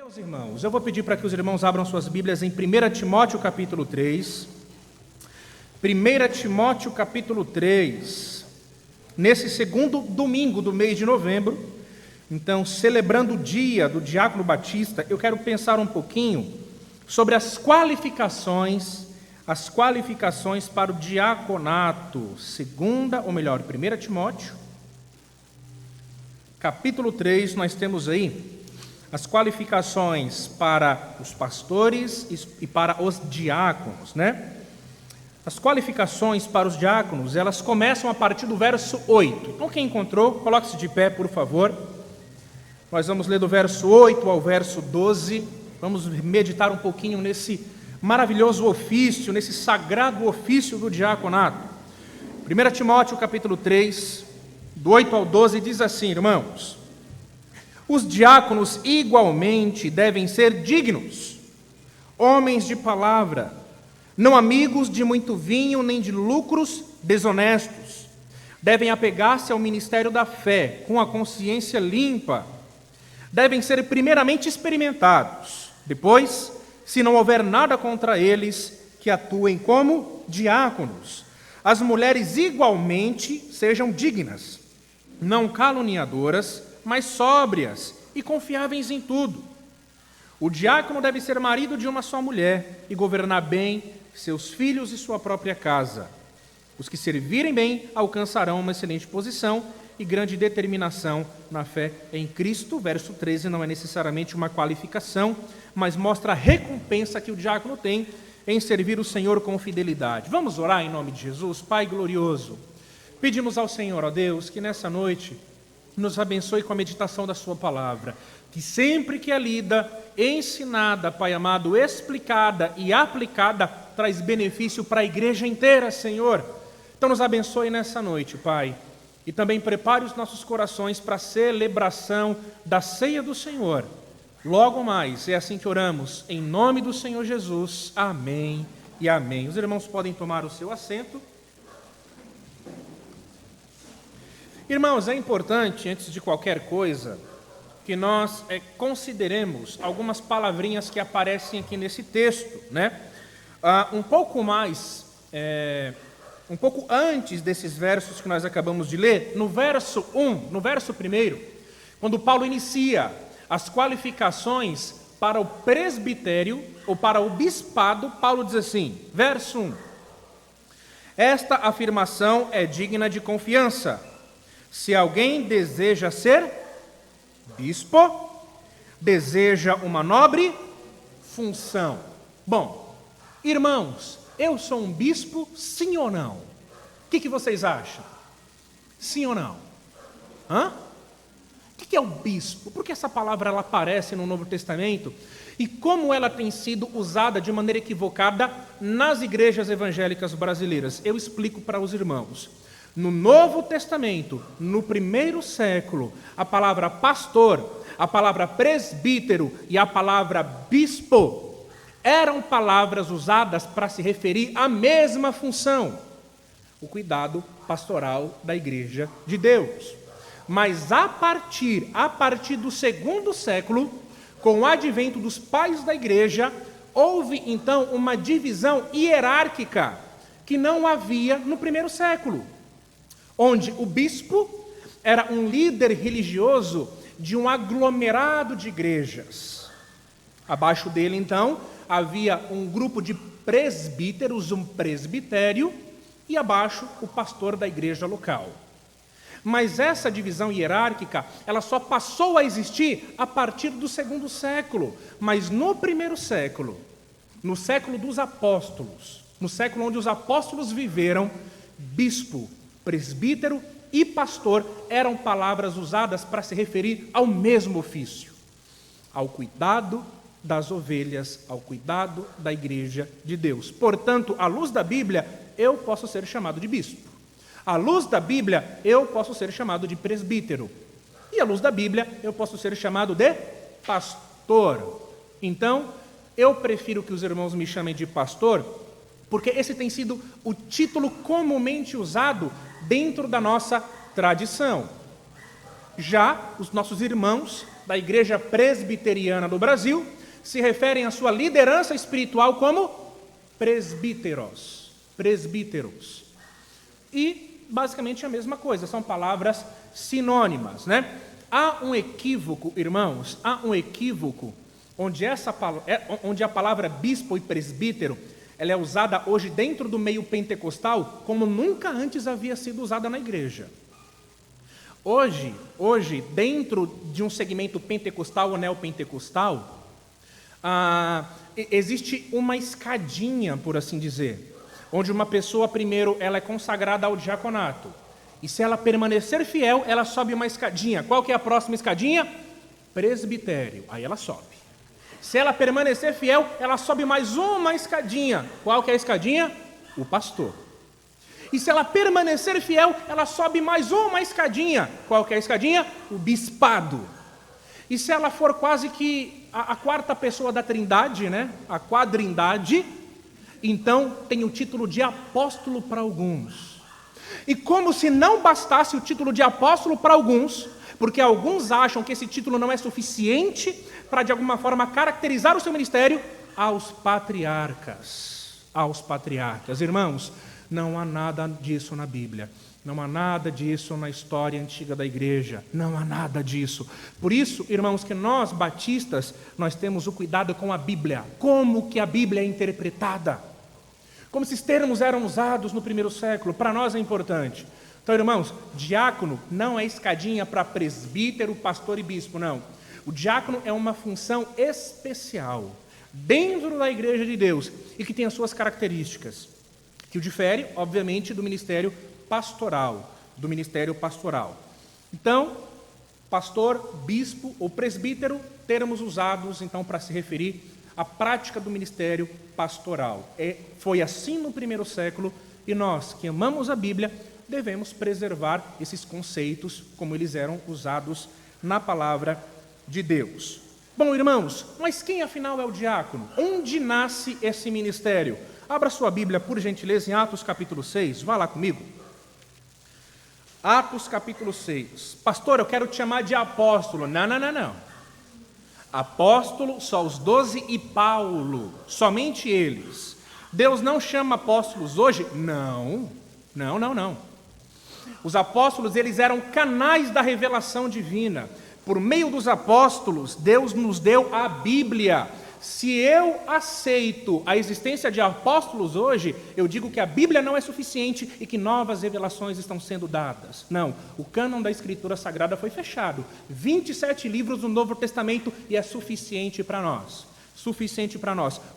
Meus irmãos, eu vou pedir para que os irmãos abram suas Bíblias em 1 Timóteo capítulo 3. 1 Timóteo capítulo 3, nesse segundo domingo do mês de novembro, então celebrando o dia do Diácono Batista, eu quero pensar um pouquinho sobre as qualificações para o diaconato. 1 Timóteo capítulo 3, nós temos aí as qualificações para os pastores e para os diáconos, né? As qualificações para os diáconos, elas começam a partir do verso 8. Então, quem encontrou, coloque-se de pé, por favor. Nós vamos ler do verso 8 ao verso 12. Vamos meditar um pouquinho nesse maravilhoso ofício, nesse sagrado ofício do diaconato. 1 Timóteo, capítulo 3, do 8 ao 12, diz assim, irmãos: os diáconos igualmente devem ser dignos, homens de palavra, não amigos de muito vinho, nem de lucros desonestos. Devem apegar-se ao ministério da fé, com a consciência limpa. Devem ser primeiramente experimentados. Depois, se não houver nada contra eles, que atuem como diáconos. As mulheres igualmente sejam dignas, não caluniadoras, mas sóbrias e confiáveis em tudo. O diácono deve ser marido de uma só mulher e governar bem seus filhos e sua própria casa. Os que servirem bem alcançarão uma excelente posição e grande determinação na fé em Cristo. Verso 13 não é necessariamente uma qualificação, mas mostra a recompensa que o diácono tem em servir o Senhor com fidelidade. Vamos orar em nome de Jesus. Pai glorioso, pedimos ao Senhor, ó Deus, que nessa noite nos abençoe com a meditação da sua palavra, que sempre que é lida, ensinada, Pai amado, explicada e aplicada, traz benefício para a igreja inteira, Senhor. Então nos abençoe nessa noite, Pai, e também prepare os nossos corações para a celebração da ceia do Senhor. Logo mais, é assim que oramos, em nome do Senhor Jesus. Amém e amém. Os irmãos podem tomar o seu assento. Irmãos, é importante, antes de qualquer coisa, que nós consideremos algumas palavrinhas que aparecem aqui nesse texto, né? Um pouco antes desses versos que nós acabamos de ler, no verso 1, quando Paulo inicia as qualificações para o presbitério ou para o bispado, Paulo diz assim, verso 1: esta afirmação é digna de confiança. Se alguém deseja ser bispo, deseja uma nobre função. Bom, irmãos, eu sou um bispo, sim ou não? O que vocês acham? Sim ou não? O que é o bispo? Por que essa palavra ela aparece no Novo Testamento? E como ela tem sido usada de maneira equivocada nas igrejas evangélicas brasileiras? Eu explico para os irmãos. No Novo Testamento, no primeiro século, a palavra pastor, a palavra presbítero e a palavra bispo eram palavras usadas para se referir à mesma função, o cuidado pastoral da igreja de Deus. Mas a partir do segundo século, com o advento dos pais da igreja, houve então uma divisão hierárquica que não havia no primeiro século, onde o bispo era um líder religioso de um aglomerado de igrejas. Abaixo dele, então, havia um grupo de presbíteros, um presbitério, e abaixo o pastor da igreja local. Mas essa divisão hierárquica, ela só passou a existir a partir do segundo século. Mas no primeiro século, no século dos apóstolos, no século onde os apóstolos viveram, bispo, presbítero e pastor eram palavras usadas para se referir ao mesmo ofício, ao cuidado das ovelhas, ao cuidado da igreja de Deus. Portanto, à luz da Bíblia, eu posso ser chamado de bispo. À luz da Bíblia, eu posso ser chamado de presbítero. E à luz da Bíblia, eu posso ser chamado de pastor. Então, eu prefiro que os irmãos me chamem de pastor, porque esse tem sido o título comumente usado dentro da nossa tradição. Já os nossos irmãos da igreja presbiteriana do Brasil se referem à sua liderança espiritual como presbíteros. Presbíteros. E basicamente a mesma coisa, são palavras sinônimas, né? Há um equívoco, irmãos, onde a palavra bispo e presbítero, ela é usada hoje dentro do meio pentecostal como nunca antes havia sido usada na igreja. Hoje, dentro de um segmento pentecostal ou neopentecostal, existe uma escadinha, por assim dizer, onde uma pessoa, primeiro, ela é consagrada ao diaconato. E se ela permanecer fiel, ela sobe uma escadinha. Qual que é a próxima escadinha? Presbitério. Aí ela sobe. Se ela permanecer fiel, ela sobe mais uma escadinha. Qual que é a escadinha? O pastor. E se ela permanecer fiel, ela sobe mais uma escadinha. Qual que é a escadinha? O bispado. E se ela for quase que a quarta pessoa da trindade, né? A quadrindade, então tem o título de apóstolo para alguns. E como se não bastasse o título de apóstolo para alguns, porque alguns acham que esse título não é suficiente para, de alguma forma, caracterizar o seu ministério, aos patriarcas. Aos patriarcas. Irmãos, não há nada disso na Bíblia. Não há nada disso na história antiga da igreja. Não há nada disso. Por isso, irmãos, que nós, batistas, nós temos o cuidado com a Bíblia. Como que a Bíblia é interpretada. Como esses termos eram usados no primeiro século. Para nós é importante. Então, irmãos, diácono não é escadinha para presbítero, pastor e bispo, não. O diácono é uma função especial dentro da igreja de Deus e que tem as suas características, que o difere, obviamente, do ministério pastoral, Então, pastor, bispo ou presbítero, termos usados, então, para se referir à prática do ministério pastoral. Foi assim no primeiro século e nós, que amamos a Bíblia, devemos preservar esses conceitos como eles eram usados na palavra de Deus. Bom, irmãos, mas quem afinal é o diácono? Onde nasce esse ministério? Abra sua Bíblia, por gentileza, em Atos capítulo 6. Vá lá comigo. Atos capítulo 6. Pastor, eu quero te chamar de apóstolo. Não. Apóstolo, só os 12 e Paulo. Somente eles. Deus não chama apóstolos hoje? Não. Os apóstolos, eles eram canais da revelação divina. Por meio dos apóstolos, Deus nos deu a Bíblia. Se eu aceito a existência de apóstolos hoje, eu digo que a Bíblia não é suficiente e que novas revelações estão sendo dadas. Não, o cânon da Escritura Sagrada foi fechado. 27 livros do Novo Testamento e é suficiente para nós.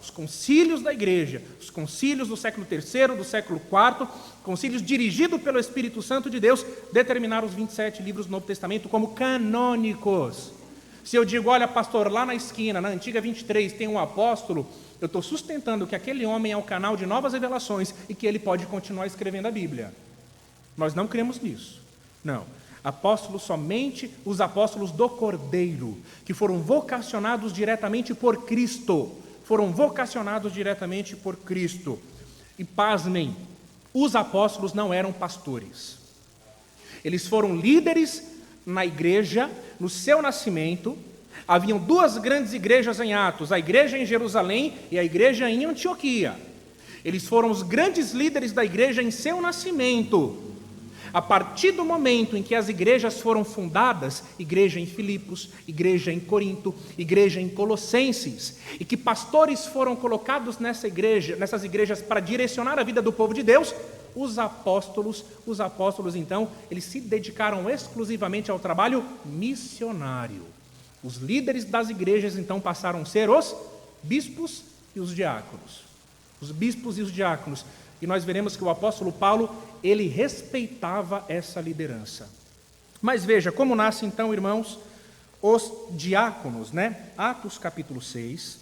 Os concílios da igreja, os concílios do século III, do século IV, concílios dirigidos pelo Espírito Santo de Deus, determinaram os 27 livros do Novo Testamento como canônicos. Se eu digo, olha, pastor, lá na esquina, na antiga 23, tem um apóstolo, eu estou sustentando que aquele homem é o canal de novas revelações e que ele pode continuar escrevendo a Bíblia. Nós não cremos nisso. Não. Apóstolos somente os apóstolos do Cordeiro, que foram vocacionados diretamente por Cristo. E pasmem, os apóstolos não eram pastores. Eles foram líderes na igreja, no seu nascimento. Haviam duas grandes igrejas em Atos, a igreja em Jerusalém e a igreja em Antioquia. Eles foram os grandes líderes da igreja em seu nascimento. A partir do momento em que as igrejas foram fundadas, igreja em Filipos, igreja em Corinto, igreja em Colossenses, e que pastores foram colocados nessas igrejas para direcionar a vida do povo de Deus, os apóstolos então, eles se dedicaram exclusivamente ao trabalho missionário. Os líderes das igrejas então passaram a ser os bispos e os diáconos. E nós veremos que o apóstolo Paulo, ele respeitava essa liderança. Mas veja, como nasce então, irmãos, os diáconos, né? Atos capítulo 6,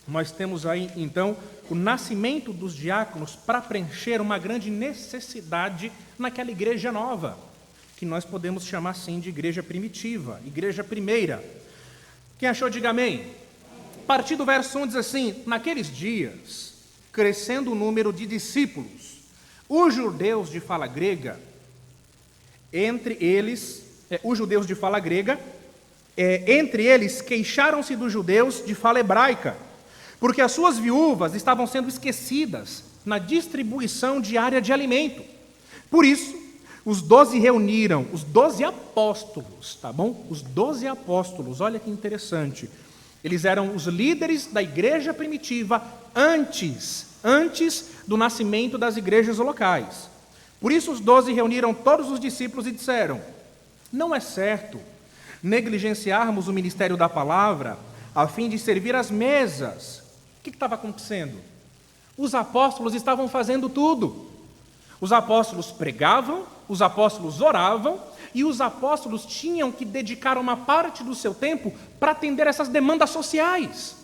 nós temos aí então o nascimento dos diáconos para preencher uma grande necessidade naquela igreja nova, que nós podemos chamar assim de igreja primitiva, igreja primeira. Quem achou, diga amém. A partir do verso 1 diz assim: naqueles dias, crescendo o número de discípulos, os judeus de fala grega, entre eles queixaram-se dos judeus de fala hebraica, porque as suas viúvas estavam sendo esquecidas na distribuição diária de alimento. Por isso, os 12 reuniram, os 12 apóstolos, tá bom? Os 12 apóstolos, olha que interessante. Eles eram os líderes da igreja primitiva antes do nascimento das igrejas locais. Por isso, os 12 reuniram todos os discípulos e disseram: não é certo negligenciarmos o ministério da palavra a fim de servir às mesas. O que estava acontecendo? Os apóstolos estavam fazendo tudo. Os apóstolos pregavam, os apóstolos oravam, e os apóstolos tinham que dedicar uma parte do seu tempo para atender essas demandas sociais.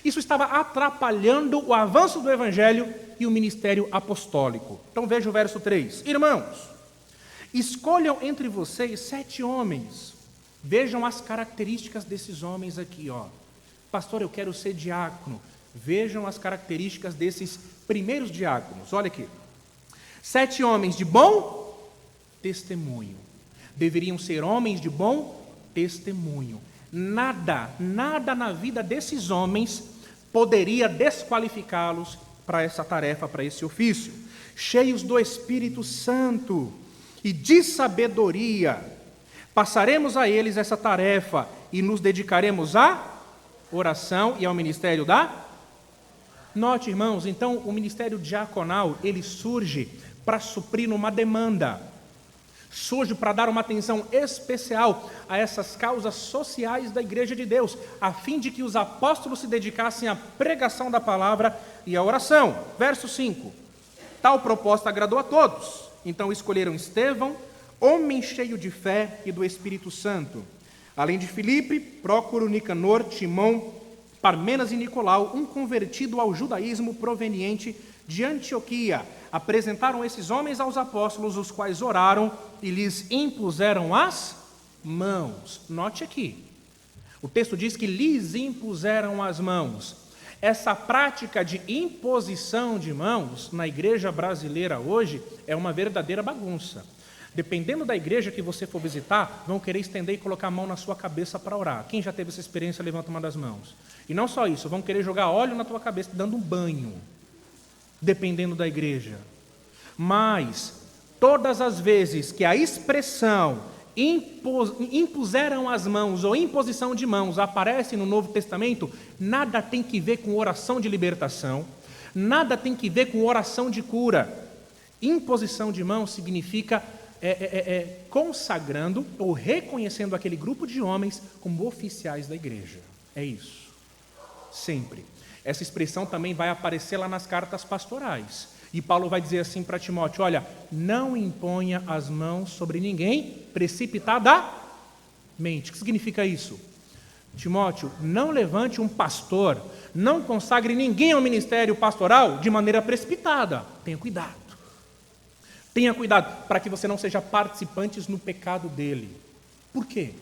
Isso estava atrapalhando o avanço do evangelho e o ministério apostólico. Então veja o verso 3. Irmãos, escolham entre vocês 7 homens. Vejam as características desses homens aqui, ó. Pastor, eu quero ser diácono. Vejam as características desses primeiros diáconos. Olha aqui. 7 homens de bom testemunho. Deveriam ser homens de bom testemunho. Nada na vida desses homens poderia desqualificá-los para essa tarefa, para esse ofício. Cheios do Espírito Santo e de sabedoria, passaremos a eles essa tarefa e nos dedicaremos à oração e ao ministério da... Note, irmãos, então o ministério diaconal, ele surge para suprir uma demanda. Surge para dar uma atenção especial a essas causas sociais da Igreja de Deus, a fim de que os apóstolos se dedicassem à pregação da palavra e à oração. Verso 5. Tal proposta agradou a todos. Então escolheram Estevão, homem cheio de fé e do Espírito Santo. Além de Filipe, Prócoro, Nicanor, Timão, Parmenas e Nicolau, um convertido ao judaísmo proveniente de Antioquia. Apresentaram esses homens aos apóstolos, os quais oraram e lhes impuseram as mãos. Note aqui, o texto diz que lhes impuseram as mãos. Essa prática de imposição de mãos na igreja brasileira hoje é uma verdadeira bagunça. Dependendo da igreja que você for visitar, vão querer estender e colocar a mão na sua cabeça para orar. Quem já teve essa experiência, levanta uma das mãos. E não só isso, vão querer jogar óleo na tua cabeça, dando um banho. Dependendo da igreja. Mas, todas as vezes que a expressão impuseram as mãos ou imposição de mãos aparece no Novo Testamento, nada tem que ver com oração de libertação, nada tem que ver com oração de cura. Imposição de mãos significa consagrando ou reconhecendo aquele grupo de homens como oficiais da igreja. É isso. Sempre. Essa expressão também vai aparecer lá nas cartas pastorais. E Paulo vai dizer assim para Timóteo: olha, não imponha as mãos sobre ninguém precipitadamente. O que significa isso? Timóteo, não levante um pastor, não consagre ninguém ao ministério pastoral de maneira precipitada. Tenha cuidado. Tenha cuidado para que você não seja participante no pecado dele. Por quê?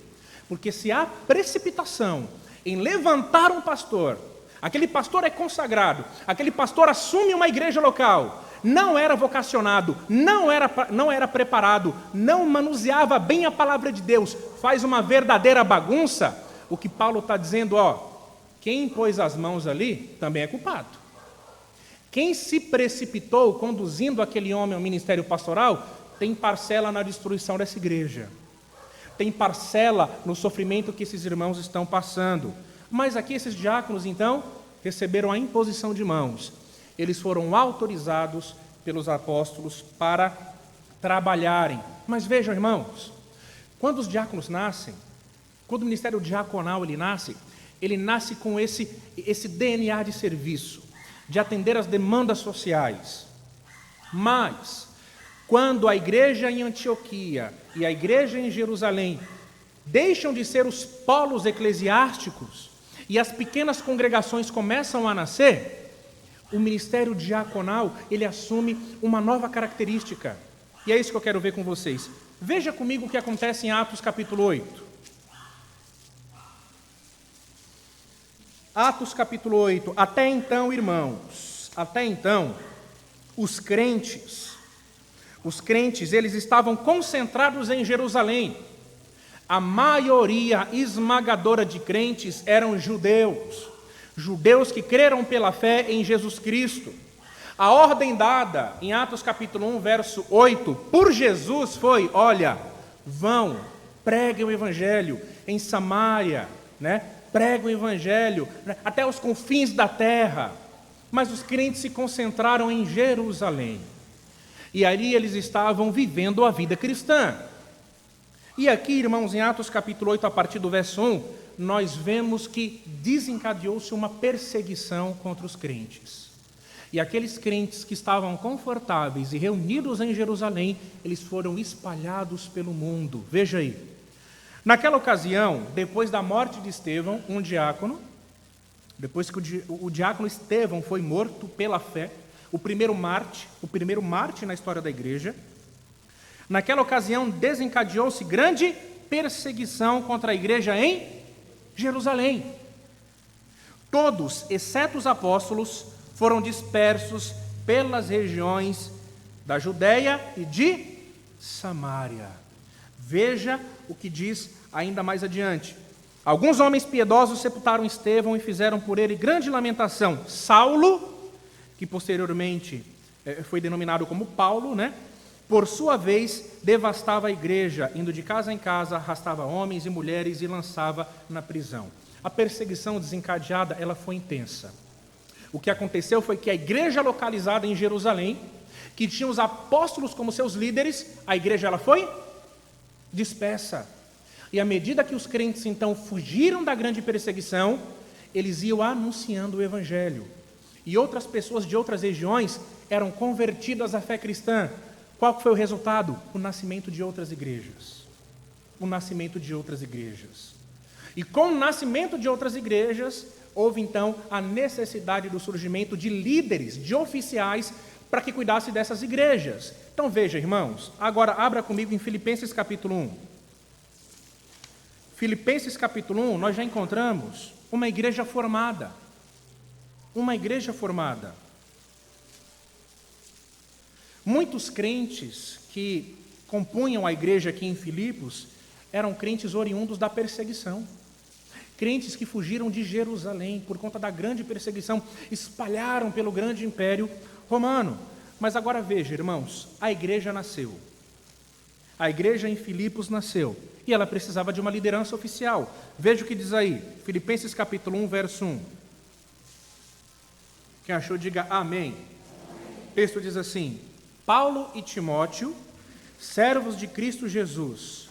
Porque se há precipitação em levantar um pastor, aquele pastor é consagrado, aquele pastor assume uma igreja local, não era vocacionado, não era preparado, não manuseava bem a palavra de Deus, faz uma verdadeira bagunça, o que Paulo está dizendo, quem pôs as mãos ali também é culpado. Quem se precipitou conduzindo aquele homem ao ministério pastoral tem parcela na destruição dessa igreja. Tem parcela no sofrimento que esses irmãos estão passando. Mas aqui esses diáconos, então, receberam a imposição de mãos. Eles foram autorizados pelos apóstolos para trabalharem. Mas vejam, irmãos, quando os diáconos nascem, quando o ministério diaconal ele nasce com esse DNA de serviço, de atender às demandas sociais. Mas, quando a igreja em Antioquia e a igreja em Jerusalém deixam de ser os polos eclesiásticos e as pequenas congregações começam a nascer, o ministério diaconal, ele assume uma nova característica. E é isso que eu quero ver com vocês. Veja comigo o que acontece em Atos capítulo 8. Atos capítulo 8. Até então, irmãos, os crentes, eles estavam concentrados em Jerusalém. A maioria esmagadora de crentes eram judeus, judeus que creram pela fé em Jesus Cristo. A ordem dada em Atos capítulo 1, verso 8, por Jesus foi, olha, vão, preguem o evangelho em Samaria, preguem o evangelho até os confins da terra. Mas os crentes se concentraram em Jerusalém. E ali eles estavam vivendo a vida cristã. E aqui, irmãos, em Atos capítulo 8, a partir do verso 1, nós vemos que desencadeou-se uma perseguição contra os crentes. E aqueles crentes que estavam confortáveis e reunidos em Jerusalém, eles foram espalhados pelo mundo. Veja aí. Naquela ocasião, depois da morte de Estevão, um diácono, depois que o diácono Estevão foi morto pela fé, o primeiro Marte na história da igreja, naquela ocasião desencadeou-se grande perseguição contra a igreja em Jerusalém. Todos, exceto os apóstolos, foram dispersos pelas regiões da Judéia e de Samaria. Veja o que diz ainda mais adiante. Alguns homens piedosos sepultaram Estevão e fizeram por ele grande lamentação. Saulo, que posteriormente foi denominado como Paulo, por sua vez, devastava a igreja, indo de casa em casa, arrastava homens e mulheres e lançava na prisão. A perseguição desencadeada, ela foi intensa. O que aconteceu foi que a igreja localizada em Jerusalém, que tinha os apóstolos como seus líderes, a igreja ela foi dispersa. E à medida que os crentes então fugiram da grande perseguição, eles iam anunciando o evangelho. E outras pessoas de outras regiões eram convertidas à fé cristã. Qual foi o resultado? O nascimento de outras igrejas. O nascimento de outras igrejas. E com o nascimento de outras igrejas, houve então a necessidade do surgimento de líderes, de oficiais, para que cuidassem dessas igrejas. Então veja, irmãos, agora abra comigo em Filipenses capítulo 1. Filipenses capítulo 1, nós já encontramos uma igreja formada. Uma igreja formada. Muitos crentes que compunham a igreja aqui em Filipos eram crentes oriundos da perseguição. Crentes que fugiram de Jerusalém por conta da grande perseguição, espalharam pelo grande império romano. Mas agora veja, irmãos, a igreja nasceu. A igreja em Filipos nasceu. E ela precisava de uma liderança oficial. Veja o que diz aí, Filipenses capítulo 1, verso 1. Quem achou, diga amém. O texto diz assim: Paulo e Timóteo, servos de Cristo Jesus,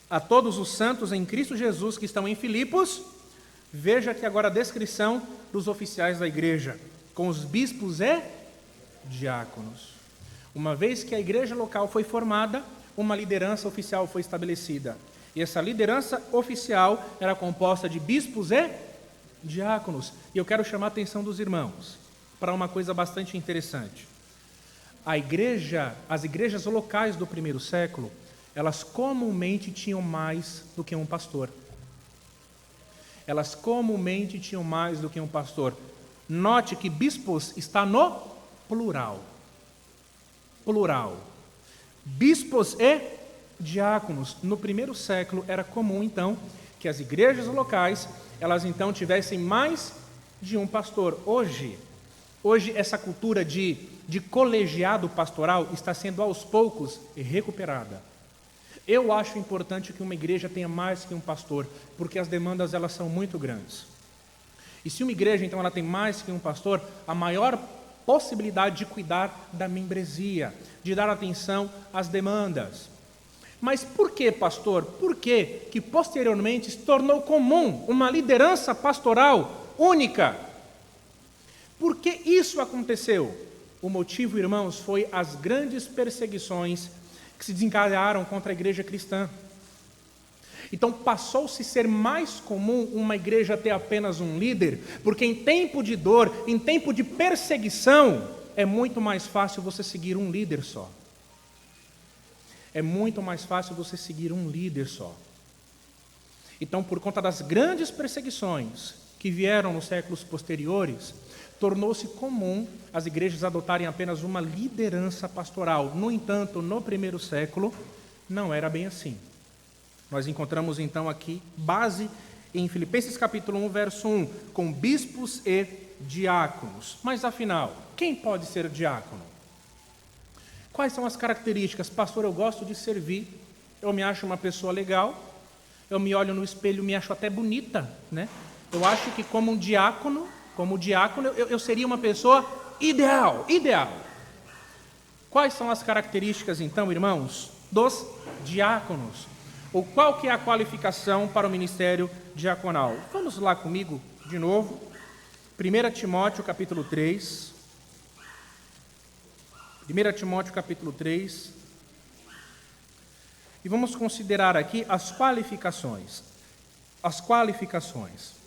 a todos os santos em Cristo Jesus que estão em Filipos. Veja aqui agora a descrição dos oficiais da igreja, com os bispos e diáconos. Uma vez que a igreja local foi formada, uma liderança oficial foi estabelecida. E essa liderança oficial era composta de bispos e diáconos. E eu quero chamar a atenção dos irmãos para uma coisa bastante interessante. As igrejas locais do primeiro século, elas comumente tinham mais do que um pastor. Elas comumente tinham mais do que um pastor. Note que bispos está no plural. Plural. Bispos e diáconos. No primeiro século era comum, então, que as igrejas locais, elas então tivessem mais de um pastor. Hoje essa cultura de colegiado pastoral está sendo aos poucos recuperada. Eu acho importante que uma igreja tenha mais que um pastor, porque as demandas elas são muito grandes. E se uma igreja então ela tem mais que um pastor, a maior possibilidade de cuidar da membresia, de dar atenção às demandas. Mas por que, pastor? Por que posteriormente se tornou comum uma liderança pastoral única? Por que isso aconteceu? O motivo, irmãos, foi as grandes perseguições que se desencadearam contra a igreja cristã. Então passou-se a ser mais comum uma igreja ter apenas um líder, porque em tempo de dor, em tempo de perseguição, é muito mais fácil você seguir um líder só. É muito mais fácil você seguir um líder só. Então, por conta das grandes perseguições que vieram nos séculos posteriores, tornou-se comum as igrejas adotarem apenas uma liderança pastoral. No entanto, no primeiro século, não era bem assim. Nós encontramos então aqui base em Filipenses capítulo 1, verso 1, com bispos e diáconos. Mas afinal, quem pode ser diácono? Quais são as características? Pastor, eu gosto de servir, eu me acho uma pessoa legal, eu me olho no espelho, me acho até bonita, né? Eu acho que como diácono, eu seria uma pessoa ideal. Quais são as características, então, irmãos, dos diáconos? Ou qual que é a qualificação para o ministério diaconal? Vamos lá comigo, de novo. 1 Timóteo, capítulo 3. 1 Timóteo, capítulo 3. E vamos considerar aqui as qualificações. As qualificações.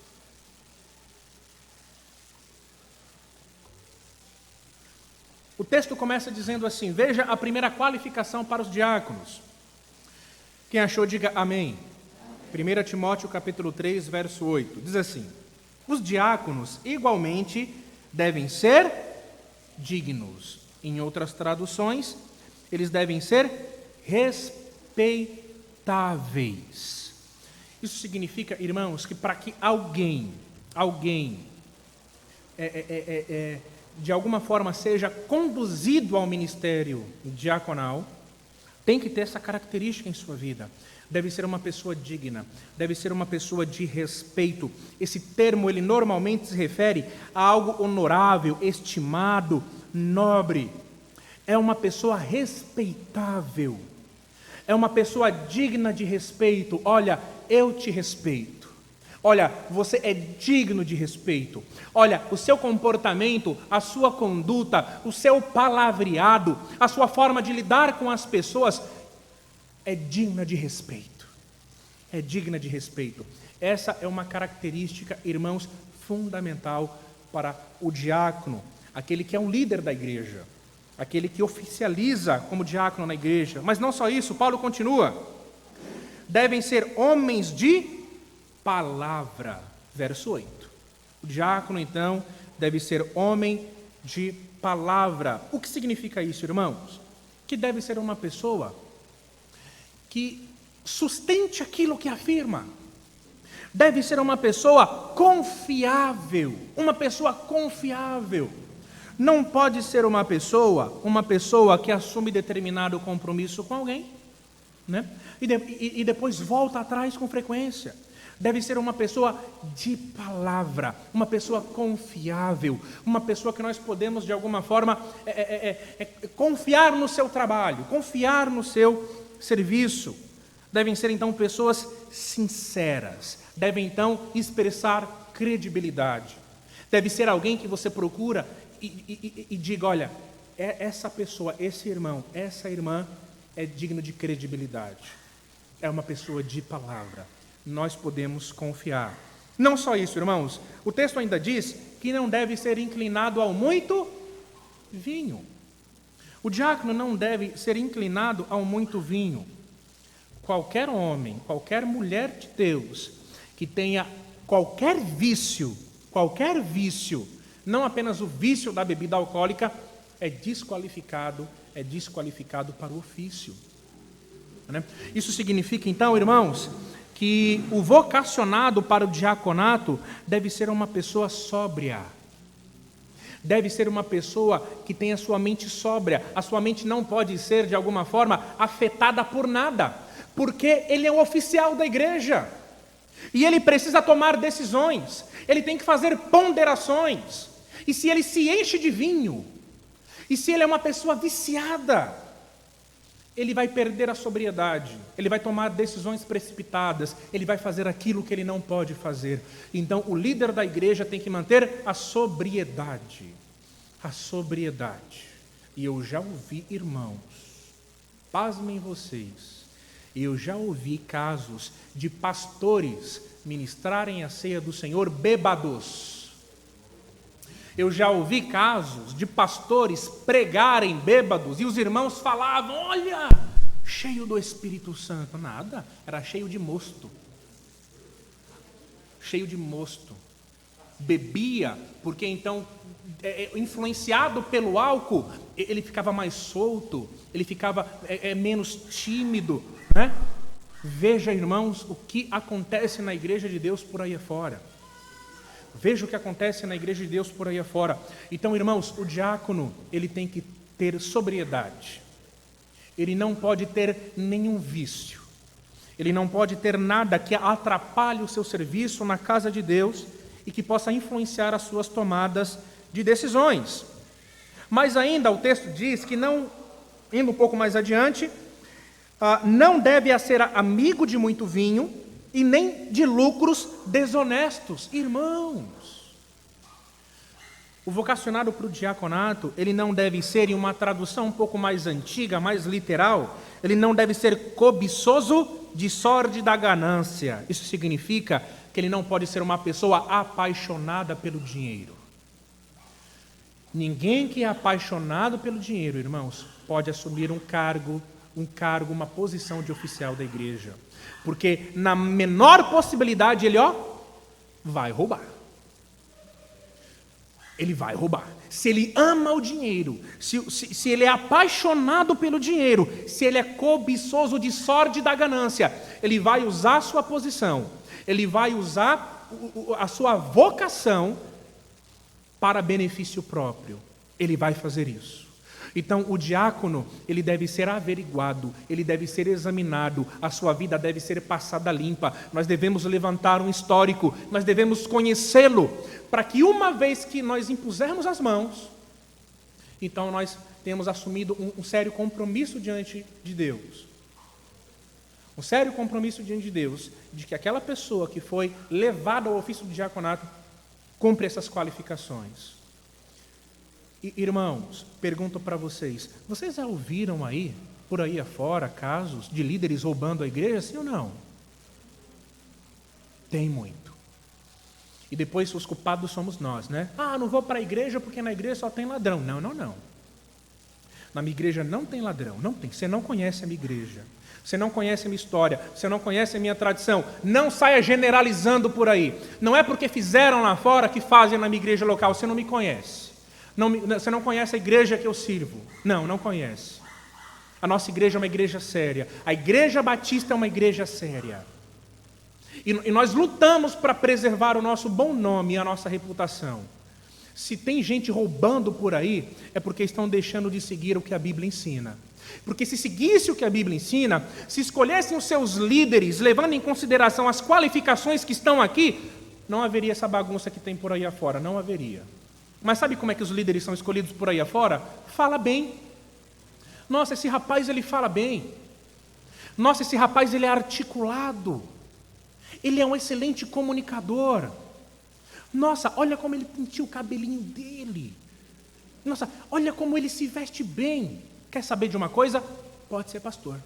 O texto começa dizendo assim: veja a primeira qualificação para os diáconos. Quem achou, diga amém. 1 Timóteo capítulo 3, verso 8. Diz assim: os diáconos igualmente devem ser dignos. Em outras traduções, eles devem ser respeitáveis. Isso significa, irmãos, que para que alguém de alguma forma seja conduzido ao ministério diaconal, tem que ter essa característica em sua vida. Deve ser uma pessoa digna, deve ser uma pessoa de respeito. Esse termo, ele normalmente se refere a algo honorável, estimado, nobre. É uma pessoa respeitável. É uma pessoa digna de respeito. Olha, eu te respeito. Olha, você é digno de respeito. Olha, o seu comportamento, a sua conduta, o seu palavreado, a sua forma de lidar com as pessoas é digna de respeito. É digna de respeito. Essa é uma característica, irmãos, fundamental para o diácono, aquele que é um líder da igreja, aquele que oficializa como diácono na igreja. Mas não só isso, Paulo continua. Devem ser homens de palavra, verso 8. O diácono, então, deve ser homem de palavra. O que significa isso, irmãos? Que deve ser uma pessoa que sustente aquilo que afirma. Deve ser uma pessoa confiável. Uma pessoa confiável. Não pode ser uma pessoa que assume determinado compromisso com alguém, né? E depois volta atrás com frequência. Deve ser uma pessoa de palavra, uma pessoa confiável, uma pessoa que nós podemos, de alguma forma, confiar no seu trabalho, confiar no seu serviço. Devem ser, então, pessoas sinceras, devem, então, expressar credibilidade. Deve ser alguém que você procura e diga: olha, essa pessoa, esse irmão, essa irmã é digno de credibilidade. É uma pessoa de palavra. Nós podemos confiar. Não só isso, irmãos. O texto ainda diz que não deve ser inclinado ao muito vinho. O diácono não deve ser inclinado ao muito vinho. Qualquer homem, qualquer mulher de Deus que tenha qualquer vício, não apenas o vício da bebida alcoólica, é desqualificado para o ofício. Isso significa, então, irmãos, que o vocacionado para o diaconato deve ser uma pessoa sóbria. Deve ser uma pessoa que tenha a sua mente sóbria. A sua mente não pode ser, de alguma forma, afetada por nada, porque ele é o oficial da igreja. E ele precisa tomar decisões, ele tem que fazer ponderações. E se ele se enche de vinho, e se ele é uma pessoa viciada, ele vai perder a sobriedade, ele vai tomar decisões precipitadas, ele vai fazer aquilo que ele não pode fazer. Então, o líder da igreja tem que manter a sobriedade. A sobriedade. E eu já ouvi, irmãos, pasmem vocês, eu já ouvi casos de pastores ministrarem a ceia do Senhor bêbados. Eu já ouvi casos de pastores pregarem bêbados e os irmãos falavam: olha, cheio do Espírito Santo. Nada, era cheio de mosto. Cheio de mosto. bebia, porque então, influenciado pelo álcool, ele ficava mais solto, ele ficava menos tímido, né? Veja, irmãos, o que acontece na igreja de Deus por aí afora. Veja o que acontece na igreja de Deus por aí afora. Então, irmãos, o diácono, ele tem que ter sobriedade. Ele não pode ter nenhum vício. Ele não pode ter nada que atrapalhe o seu serviço na casa de Deus e que possa influenciar as suas tomadas de decisões. Mas ainda o texto diz que não, indo um pouco mais adiante, não deve ser amigo de muito vinho e nem de lucros desonestos. Irmãos, o vocacionado para o diaconato, ele não deve ser, em uma tradução um pouco mais antiga, mais literal, ele não deve ser cobiçoso de sórdida ganância. Isso significa que ele não pode ser uma pessoa apaixonada pelo dinheiro. Ninguém que é apaixonado pelo dinheiro, irmãos, pode assumir um cargo, uma posição de oficial da igreja. Porque na menor possibilidade ele, vai roubar. Ele vai roubar. Se ele ama o dinheiro, se ele é apaixonado pelo dinheiro, se ele é cobiçoso de sórdida ganância, ele vai usar a sua posição, ele vai usar a sua vocação para benefício próprio. Ele vai fazer isso. Então, o diácono, ele deve ser averiguado, ele deve ser examinado, a sua vida deve ser passada limpa. Nós devemos levantar um histórico, nós devemos conhecê-lo, para que uma vez que nós impusermos as mãos, então nós temos assumido um sério compromisso diante de Deus. Um sério compromisso diante de Deus, de que aquela pessoa que foi levada ao ofício do diaconato cumpre essas qualificações. Irmãos, pergunto para vocês já ouviram aí, por aí afora, casos de líderes roubando a igreja, sim ou não? Tem muito. E depois os culpados somos nós, né? Não vou para a igreja porque na igreja só tem ladrão. Não. Na minha igreja não tem ladrão, não tem. Você não conhece a minha igreja. Você não conhece a minha história, você não conhece a minha tradição. Não saia generalizando por aí. Não é porque fizeram lá fora que fazem na minha igreja local. Você não me conhece. Você não conhece a igreja que eu sirvo. Não conhece. A nossa igreja é uma igreja séria. A igreja batista é uma igreja séria. E nós lutamos para preservar o nosso bom nome e a nossa reputação. Se tem gente roubando por aí, é porque estão deixando de seguir o que a Bíblia ensina. Porque se seguisse o que a Bíblia ensina, se escolhessem os seus líderes, levando em consideração as qualificações que estão aqui, não haveria essa bagunça que tem por aí afora, não haveria. Mas sabe como é que os líderes são escolhidos por aí afora? Fala bem. Nossa, esse rapaz ele fala bem. Nossa, esse rapaz ele é articulado. Ele é um excelente comunicador. Nossa, olha como ele penteia o cabelinho dele. Nossa, olha como ele se veste bem. Quer saber de uma coisa? Pode ser pastor.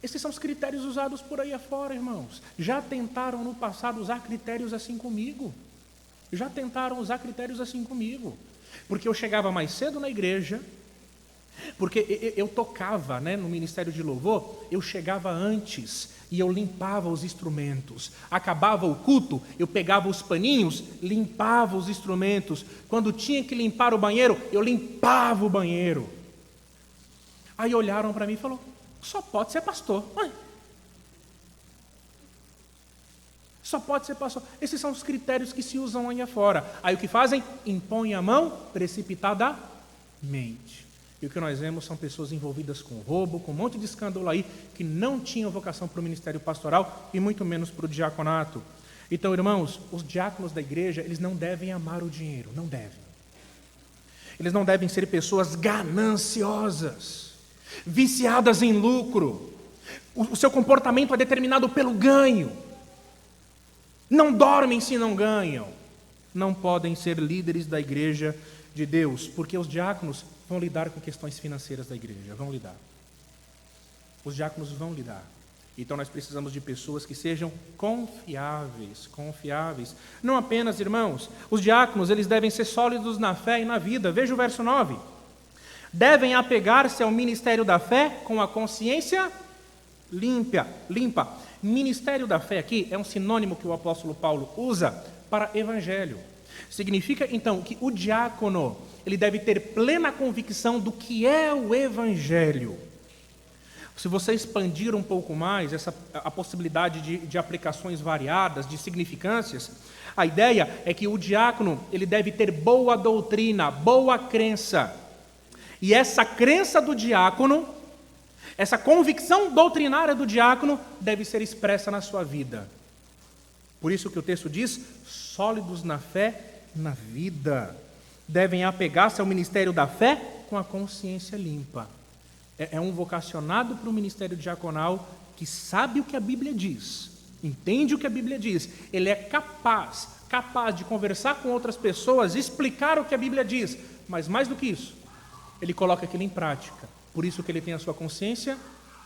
Esses são os critérios usados por aí afora, irmãos. Já tentaram no passado usar critérios assim comigo. Porque eu chegava mais cedo na igreja, porque eu tocava, no ministério de louvor, eu chegava antes e eu limpava os instrumentos. Acabava o culto, eu pegava os paninhos, limpava os instrumentos. Quando tinha que limpar o banheiro, eu limpava o banheiro. Aí olharam para mim e falaram, só pode ser pastor. Só pode ser pastor. Esses são os critérios que se usam aí afora. Aí o que fazem? Impõem a mão precipitadamente. E o que nós vemos são pessoas envolvidas com roubo, com um monte de escândalo aí, que não tinham vocação para o ministério pastoral e muito menos para o diaconato. Então, irmãos, os diáconos da igreja, eles não devem amar o dinheiro, não devem. Eles não devem ser pessoas gananciosas, viciadas em lucro. O seu comportamento é determinado pelo ganho. Não dormem se não ganham. Não podem ser líderes da igreja de Deus, porque os diáconos vão lidar com questões financeiras da igreja, vão lidar. Os diáconos vão lidar. Então nós precisamos de pessoas que sejam confiáveis. Não apenas, irmãos, os diáconos, eles devem ser sólidos na fé e na vida. Veja o verso 9. Devem apegar-se ao ministério da fé com a consciência limpa. Ministério da fé aqui é um sinônimo que o apóstolo Paulo usa para evangelho. Significa, então, que o diácono, ele deve ter plena convicção do que é o evangelho. Se você expandir um pouco mais a possibilidade de aplicações variadas, de significâncias, a ideia é que o diácono, ele deve ter boa doutrina, boa crença. E essa crença do diácono, essa convicção doutrinária do diácono, deve ser expressa na sua vida. Por isso que o texto diz, sólidos na fé, na vida. Devem apegar-se ao ministério da fé com a consciência limpa. É um vocacionado para o ministério diaconal que sabe o que a Bíblia diz, entende o que a Bíblia diz. Ele é capaz de conversar com outras pessoas, explicar o que a Bíblia diz. Mas mais do que isso, ele coloca aquilo em prática. Por isso que ele tem a sua consciência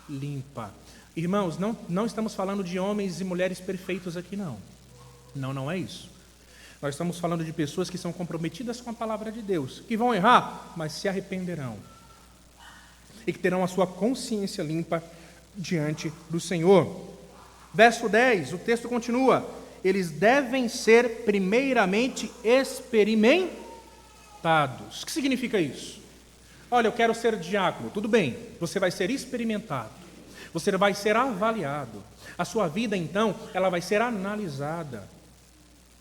limpa. Irmãos, não estamos falando de homens e mulheres perfeitos aqui, não. Não é isso. Nós estamos falando de pessoas que são comprometidas com a palavra de Deus, que vão errar, mas se arrependerão. E que terão a sua consciência limpa diante do Senhor. Verso 10, o texto continua. Eles devem ser primeiramente experimentados. O que significa isso? Olha, eu quero ser diácono. Tudo bem, você vai ser experimentado. Você vai ser avaliado. A sua vida, então, ela vai ser analisada.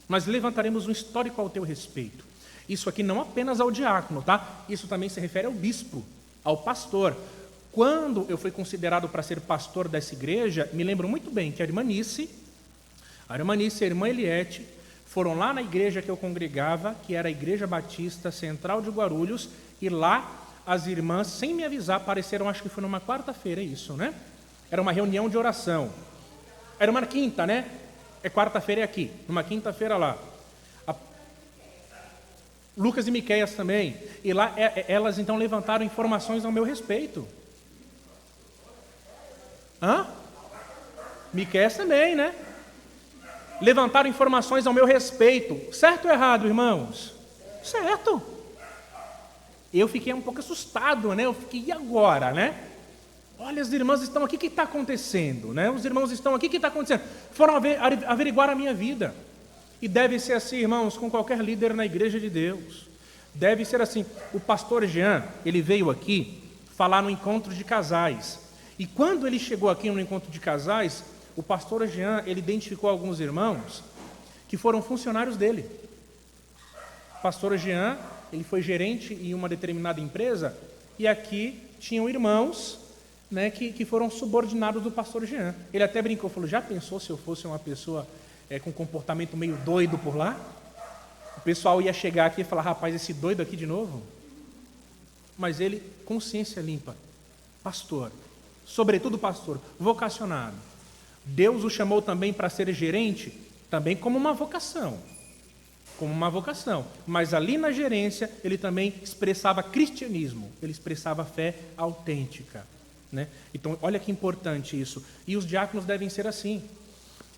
Nós levantaremos um histórico ao teu respeito. Isso aqui não apenas ao diácono, tá? Isso também se refere ao bispo, ao pastor. Quando eu fui considerado para ser pastor dessa igreja, me lembro muito bem que a irmã Nice e a irmã Eliette foram lá na igreja que eu congregava, que era a Igreja Batista Central de Guarulhos, e lá as irmãs, sem me avisar, apareceram, acho que foi numa quarta-feira, isso, né? Era uma reunião de oração. Era uma quinta, né? Quarta-feira é aqui, numa quinta-feira lá. Lucas e Miqueias também. E lá elas então levantaram informações ao meu respeito. Miqueias também, né? Levantaram informações ao meu respeito. Certo ou errado, irmãos? Certo. Eu fiquei um pouco assustado, né? Eu fiquei, e agora, né? Olha, as irmãs estão aqui, o que está acontecendo? Né? Os irmãos estão aqui, o que está acontecendo? Foram averiguar a minha vida. E deve ser assim, irmãos, com qualquer líder na igreja de Deus. Deve ser assim. O pastor Jean, ele veio aqui falar no encontro de casais. E quando ele chegou aqui no encontro de casais, o pastor Jean, ele identificou alguns irmãos que foram funcionários dele. O pastor Jean, ele foi gerente em uma determinada empresa, e aqui tinham irmãos, né, que foram subordinados do pastor Jean. Ele até brincou, falou, já pensou se eu fosse uma pessoa com comportamento meio doido por lá? O pessoal ia chegar aqui e falar, rapaz, esse doido aqui de novo? Mas ele, consciência limpa, pastor, sobretudo pastor, vocacionado. Deus o chamou também para ser gerente, também como uma vocação. Mas ali na gerência, ele também expressava cristianismo, ele expressava fé autêntica. Né? Então, olha que importante isso. E os diáconos devem ser assim.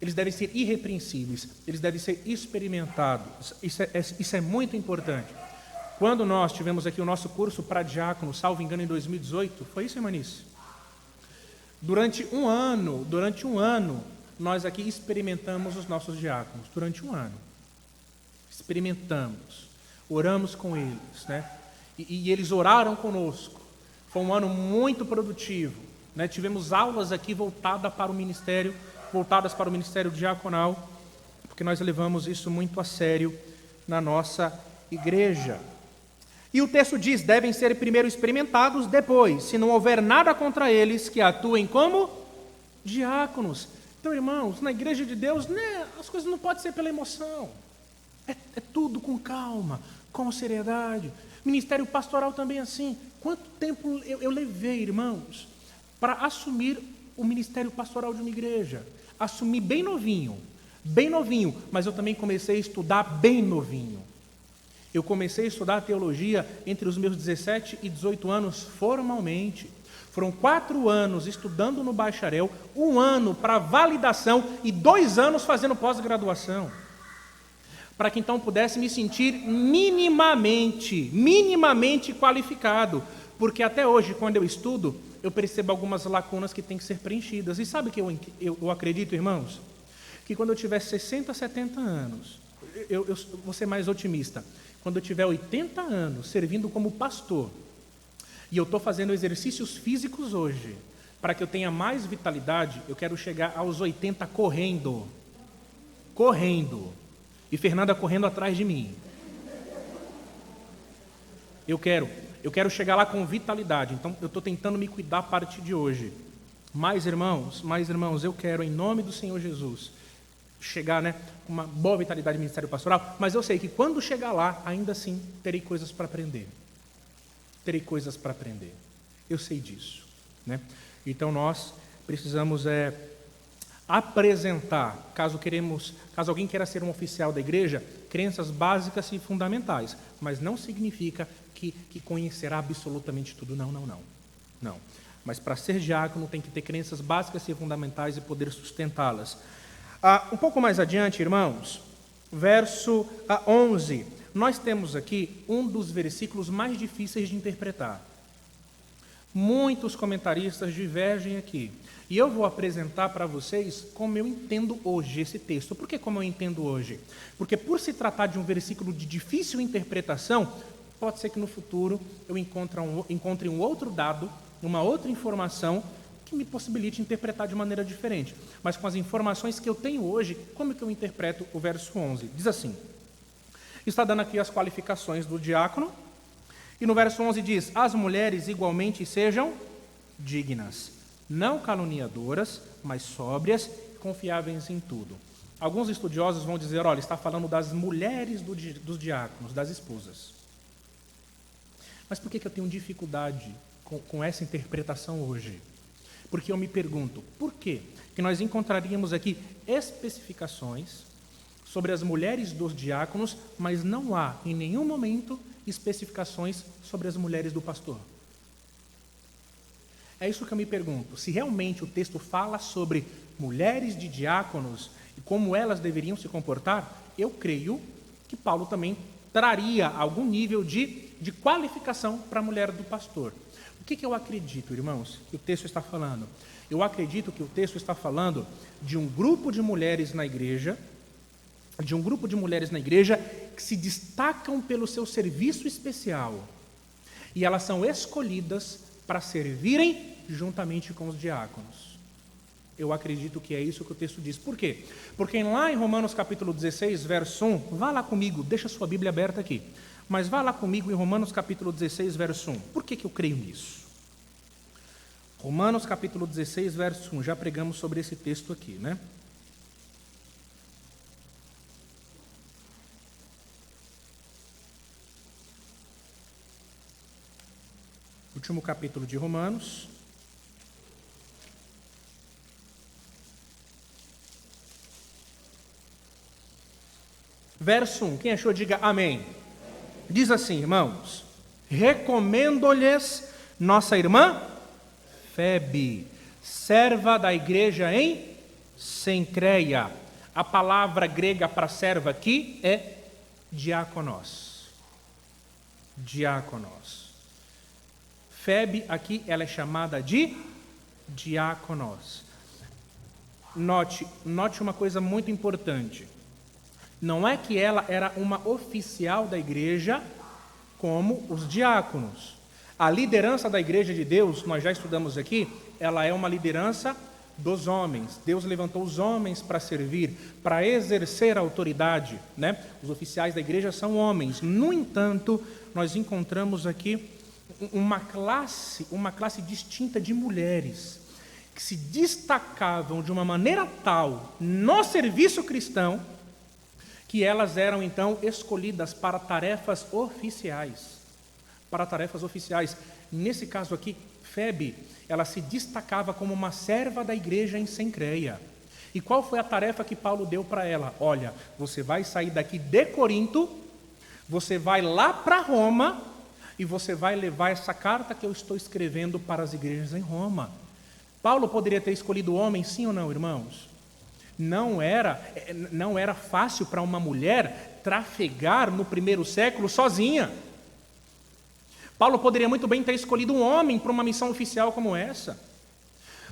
Eles devem ser irrepreensíveis, eles devem ser experimentados. Isso é muito importante. Quando nós tivemos aqui o nosso curso para diácono, salvo engano, em 2018, foi isso, irmãnice? Durante um ano, nós aqui experimentamos os nossos diáconos. Durante um ano. Experimentamos. Oramos com eles, né? E eles oraram conosco. Foi um ano muito produtivo, né? Tivemos aulas aqui voltadas para o ministério diaconal, porque nós levamos isso muito a sério na nossa igreja. E o texto diz, devem ser primeiro experimentados, depois, se não houver nada contra eles, que atuem como diáconos. Então, irmãos, na igreja de Deus, né, as coisas não podem ser pela emoção. É tudo com calma, com seriedade. Ministério pastoral também assim. Quanto tempo eu levei, irmãos, para assumir o ministério pastoral de uma igreja? Assumi bem novinho, mas eu também comecei a estudar bem novinho. Eu comecei a estudar teologia entre os meus 17 e 18 anos formalmente. Foram 4 anos estudando no bacharel, 1 ano para validação e 2 anos fazendo pós-graduação. Para que então pudesse me sentir minimamente qualificado. Porque até hoje, quando eu estudo, eu percebo algumas lacunas que têm que ser preenchidas. E sabe o que eu acredito, irmãos? Que quando eu tiver 60, 70 anos, eu vou ser mais otimista, quando eu tiver 80 anos servindo como pastor, e eu estou fazendo exercícios físicos hoje, para que eu tenha mais vitalidade, eu quero chegar aos 80 correndo, e Fernanda correndo atrás de mim. Eu quero chegar lá com vitalidade, então eu estou tentando me cuidar a partir de hoje. Mas irmãos, eu quero, em nome do Senhor Jesus, chegar, com uma boa vitalidade no ministério pastoral, mas eu sei que quando chegar lá, ainda assim, terei coisas para aprender. Eu sei disso, Então nós precisamos apresentar, caso alguém queira ser um oficial da igreja, crenças básicas e fundamentais, mas não significa que conhecerá absolutamente tudo, não. Mas para ser diácono tem que ter crenças básicas e fundamentais e poder sustentá-las. Um pouco mais adiante, irmãos, verso 11, nós temos aqui um dos versículos mais difíceis de interpretar. Muitos comentaristas divergem aqui. E eu vou apresentar para vocês como eu entendo hoje esse texto. Por que como eu entendo hoje? Porque por se tratar de um versículo de difícil interpretação, pode ser que no futuro eu encontre um outro dado, uma outra informação que me possibilite interpretar de maneira diferente. Mas com as informações que eu tenho hoje, como é que eu interpreto o verso 11? Diz assim, está dando aqui as qualificações do diácono, e no verso 11 diz, as mulheres igualmente sejam dignas, não caluniadoras, mas sóbrias, confiáveis em tudo. Alguns estudiosos vão dizer, olha, está falando das mulheres dos diáconos, das esposas. Mas por que eu tenho dificuldade com essa interpretação hoje? Porque eu me pergunto, por que nós encontraríamos aqui especificações sobre as mulheres dos diáconos, mas não há, em nenhum momento, especificações sobre as mulheres do pastor? É isso que eu me pergunto. Se realmente o texto fala sobre mulheres de diáconos e como elas deveriam se comportar, eu creio que Paulo também traria algum nível de qualificação para a mulher do pastor. O que eu acredito, irmãos, que o texto está falando? Eu acredito que o texto está falando de um grupo de mulheres na igreja, que se destacam pelo seu serviço especial. E elas são escolhidas para servirem juntamente com os diáconos. Eu acredito que é isso que o texto diz. Por quê? Porque lá em Romanos capítulo 16, verso 1, vá lá comigo, deixa sua Bíblia aberta aqui. Mas vá lá comigo em Romanos capítulo 16, verso 1. Por que eu creio nisso? Romanos capítulo 16, verso 1. Já pregamos sobre esse texto aqui, Último capítulo de Romanos. Verso 1. Quem achou, diga amém. Diz assim, irmãos, recomendo-lhes nossa irmã Febe, serva da igreja em Cencreia. A palavra grega para serva aqui é diáconos. Febe aqui ela é chamada de diáconos. Note uma coisa muito importante. Não é que ela era uma oficial da igreja como os diáconos. A liderança da igreja de Deus, nós já estudamos aqui, ela é uma liderança dos homens. Deus levantou os homens para servir, para exercer a autoridade, Os oficiais da igreja são homens. No entanto, nós encontramos aqui uma classe distinta de mulheres que se destacavam de uma maneira tal no serviço cristão que elas eram então escolhidas para tarefas oficiais. Nesse caso aqui, Febe, ela se destacava como uma serva da igreja em Cencreia. E qual foi a tarefa que Paulo deu para ela? Olha, você vai sair daqui de Corinto, você vai lá para Roma e você vai levar essa carta que eu estou escrevendo para as igrejas em Roma. Paulo poderia ter escolhido homem, sim ou não, irmãos? Não era fácil para uma mulher trafegar no primeiro século sozinha. Paulo poderia muito bem ter escolhido um homem para uma missão oficial como essa.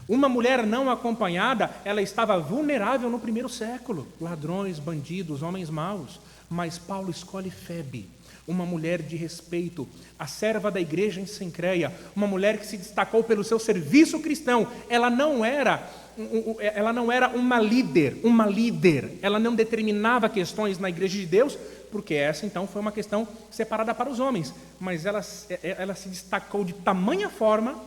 Uma mulher não acompanhada, ela estava vulnerável no primeiro século. Ladrões, bandidos, homens maus. Mas Paulo escolhe Febe, uma mulher de respeito, a serva da igreja em Cencreia, uma mulher que se destacou pelo seu serviço cristão. Ela não era uma líder, ela não determinava questões na igreja de Deus, porque essa então foi uma questão separada para os homens, mas ela se destacou de tamanha forma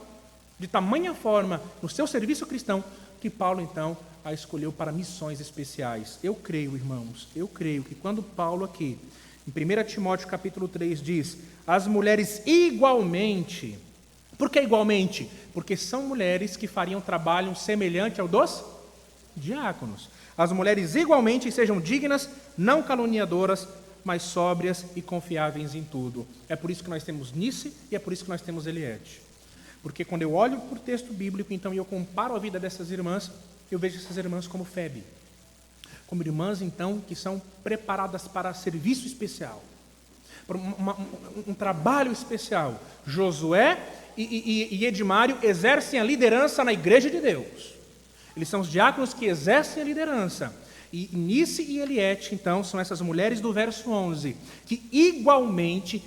no seu serviço cristão, que Paulo então a escolheu para missões especiais. Eu creio, irmãos, que quando Paulo aqui, em 1 Timóteo capítulo 3 diz, as mulheres igualmente. Por que igualmente? Porque são mulheres que fariam trabalho semelhante ao dos diáconos. As mulheres igualmente sejam dignas, não caluniadoras, mas sóbrias e confiáveis em tudo. É por isso que nós temos Nice e é por isso que nós temos Eliette. Porque quando eu olho para o texto bíblico, então, e eu comparo a vida dessas irmãs, eu vejo essas irmãs como Febe. Como irmãs, então, que são preparadas para serviço especial, para um trabalho especial. Josué e Edmário exercem a liderança na igreja de Deus. Eles são os diáconos que exercem a liderança. E Nice e Eliette, então, são essas mulheres do verso 11, que igualmente,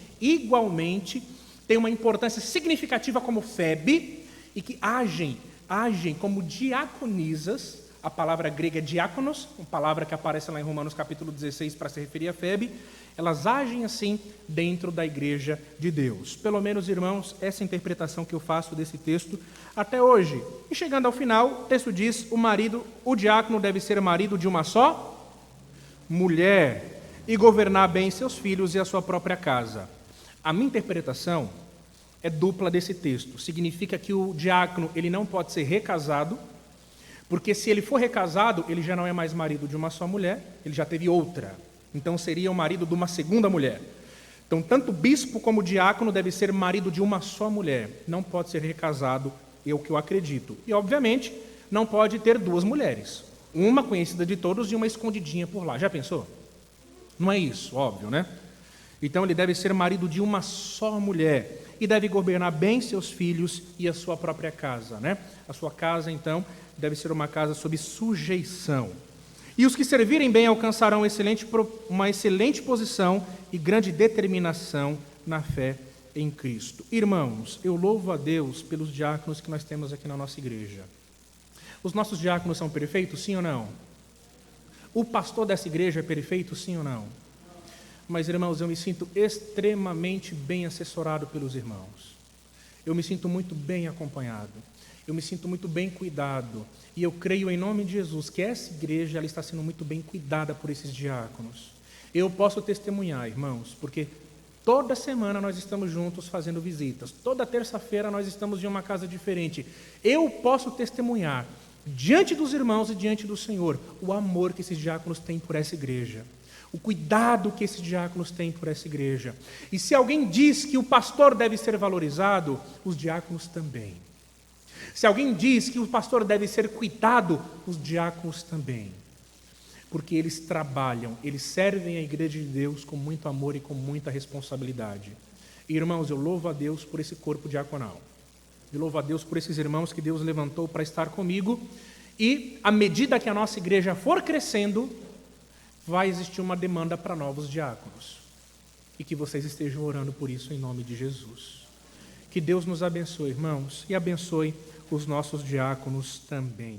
têm uma importância significativa como Febe, e que agem como diaconisas. A palavra grega é diáconos, uma palavra que aparece lá em Romanos capítulo 16 para se referir a Febe. Elas agem assim dentro da igreja de Deus. Pelo menos, irmãos, essa é a interpretação que eu faço desse texto até hoje. E chegando ao final, o texto diz, o diácono deve ser marido de uma só mulher e governar bem seus filhos e a sua própria casa. A minha interpretação é dupla desse texto. Significa que o diácono ele não pode ser recasado, porque se ele for recasado, ele já não é mais marido de uma só mulher, ele já teve outra. Então seria o marido de uma segunda mulher. Então tanto o bispo como o diácono deve ser marido de uma só mulher. Não pode ser recasado, é o que eu acredito. E obviamente não pode ter duas mulheres. Uma conhecida de todos e uma escondidinha por lá. Já pensou? Não é isso, óbvio, né? Então ele deve ser marido de uma só mulher. E deve governar bem seus filhos e a sua própria casa, né? A sua casa, então, deve ser uma casa sob sujeição. E os que servirem bem alcançarão uma excelente posição e grande determinação na fé em Cristo. Irmãos, eu louvo a Deus pelos diáconos que nós temos aqui na nossa igreja. Os nossos diáconos são perfeitos, sim ou não? O pastor dessa igreja é perfeito, sim ou não? Mas, irmãos, eu me sinto extremamente bem assessorado pelos irmãos. Eu me sinto muito bem acompanhado. Eu me sinto muito bem cuidado. E eu creio em nome de Jesus que essa igreja ela está sendo muito bem cuidada por esses diáconos. Eu posso testemunhar, irmãos, porque toda semana nós estamos juntos fazendo visitas. Toda terça-feira nós estamos em uma casa diferente. Eu posso testemunhar, diante dos irmãos e diante do Senhor, o amor que esses diáconos têm por essa igreja. O cuidado que esses diáconos têm por essa igreja. E se alguém diz que o pastor deve ser valorizado, os diáconos também. Se alguém diz que o pastor deve ser cuidado, os diáconos também. Porque eles trabalham, eles servem a igreja de Deus com muito amor e com muita responsabilidade. E, irmãos, eu louvo a Deus por esse corpo diaconal. Eu louvo a Deus por esses irmãos que Deus levantou para estar comigo. E, à medida que a nossa igreja for crescendo, vai existir uma demanda para novos diáconos. E que vocês estejam orando por isso em nome de Jesus. Que Deus nos abençoe, irmãos, e abençoe os nossos diáconos também.